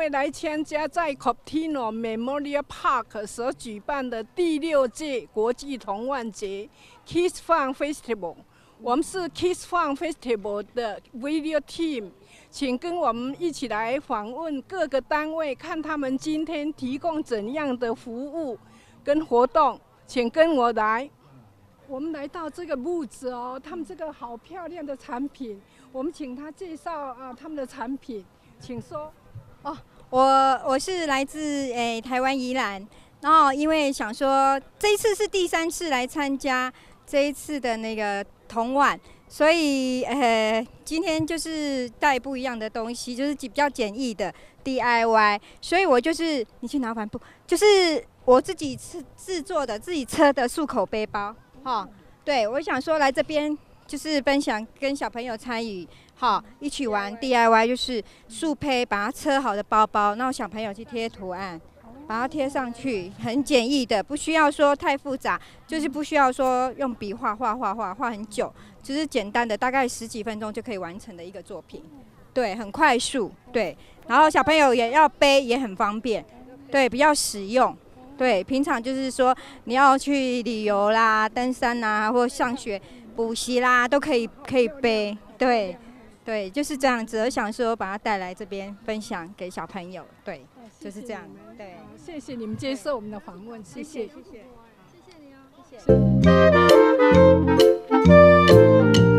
会来参加在 Coptino Memorial Park 所举办的第6届国际童玩节 Kids Fun Festival。我们是 Kids Fun Festival 的 Video Team， 请跟我们一起来访问各个单位，看他们今天提供怎样的服务跟活动。请跟我来。我们来到这个屋子哦，他们这个好漂亮的产品，我们请他介绍他们的产品，请说。哦，我是来自台湾宜兰，然后因为想说这一次是第3次来参加这一次的那个童玩，所以今天就是带不一样的东西，就是比较简易的 DIY， 所以我就是你去拿帆布，就是我自己制作的自己车的束口背包，对，我想说来这边就是分享跟小朋友参与。一起玩 DIY， 就是速配把它车好的包包，然后小朋友去贴图案，把它贴上去，很简易的，不需要说太复杂，就是不需要说用笔画很久，就是简单的，大概10几分钟就可以完成的一个作品，对，很快速，对，然后小朋友也要背也很方便，对，比较实用，对，平常就是说你要去旅游啦、登山啦，或上学、补习啦，都可以背，对。对，就是这样子。我想说，把它带来这边分享给小朋友。对，就是这样。对，谢谢你们接受我们的访问，谢谢，谢谢你哦，谢谢。